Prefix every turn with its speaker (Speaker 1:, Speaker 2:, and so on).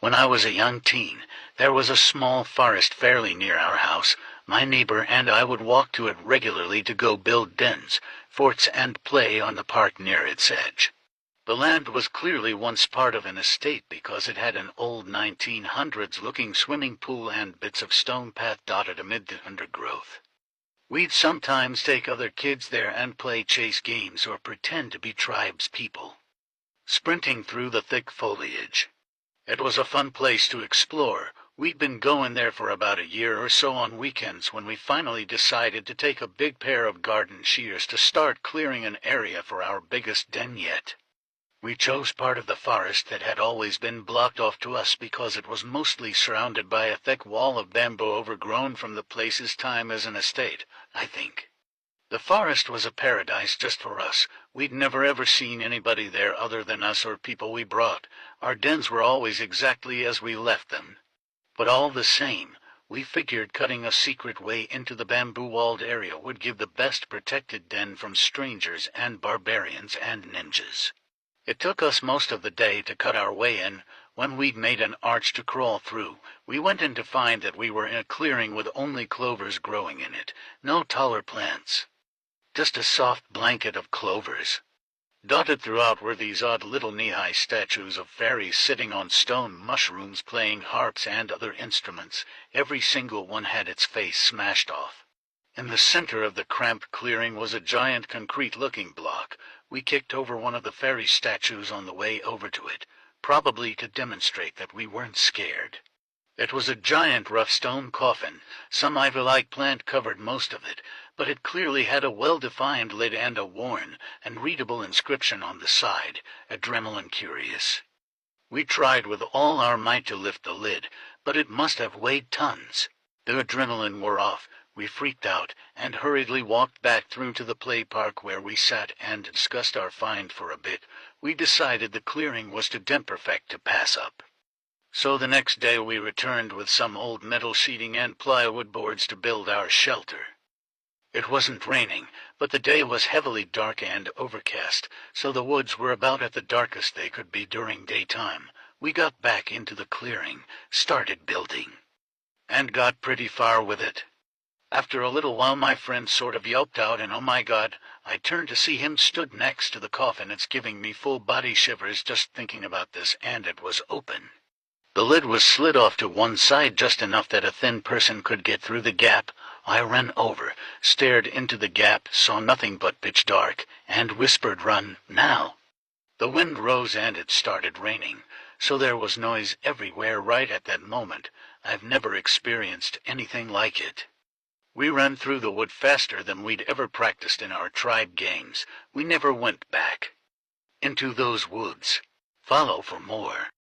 Speaker 1: When I was a young teen, there was a small forest fairly near our house. My neighbor and I would walk to it regularly to go build dens, forts, and play on the park near its edge. The land was clearly once part of an estate because it had an old 1900s-looking swimming pool and bits of stone path dotted amid the undergrowth. We'd sometimes take other kids there and play chase games or pretend to be tribes people, sprinting through the thick foliage. It was a fun place to explore. We'd been going there for about a year or so on weekends when we finally decided to take a big pair of garden shears to start clearing an area for our biggest den yet. We chose part of the forest that had always been blocked off to us because it was mostly surrounded by a thick wall of bamboo overgrown from the place's time as an estate, I think. The forest was a paradise just for us. We'd never ever seen anybody there other than us or people we brought. Our dens were always exactly as we left them. But all the same, we figured cutting a secret way into the bamboo-walled area would give the best protected den from strangers and barbarians and ninjas. It took us most of the day to cut our way in. When we'd made an arch to crawl through, we went in to find that we were in a clearing with only clovers growing in it, no taller plants. Just a soft blanket of clovers. Dotted throughout were these odd little knee-high statues of fairies sitting on stone mushrooms playing harps and other instruments. Every single one had its face smashed off. In the center of the cramped clearing was a giant concrete-looking block. We kicked over one of the fairy statues on the way over to it, probably to demonstrate that we weren't scared. It was a giant rough stone coffin. Some ivy-like plant covered most of it, but it clearly had a well-defined lid and a worn and readable inscription on the side, Adrenaline Curious. We tried with all our might to lift the lid, but it must have weighed tons. The adrenaline wore off. We freaked out and hurriedly walked back through to the play park where we sat and discussed our find for a bit. We decided the clearing was too imperfect to pass up. So the next day we returned with some old metal sheeting and plywood boards to build our shelter. It wasn't raining, but the day was heavily dark and overcast, so the woods were about at the darkest they could be during daytime. We got back into the clearing, started building, and got pretty far with it. After a little while my friend sort of yelped out, and oh my God, I turned to see him stood next to the coffin. It's giving me full body shivers just thinking about this, and it was open. The lid was slid off to one side just enough that a thin person could get through the gap. I ran over, stared into the gap, saw nothing but pitch dark, and whispered, "Run, now." The wind rose and it started raining, so there was noise everywhere right at that moment. I've never experienced anything like it. We ran through the wood faster than we'd ever practiced in our tribe games. We never went back into those woods. Follow for more.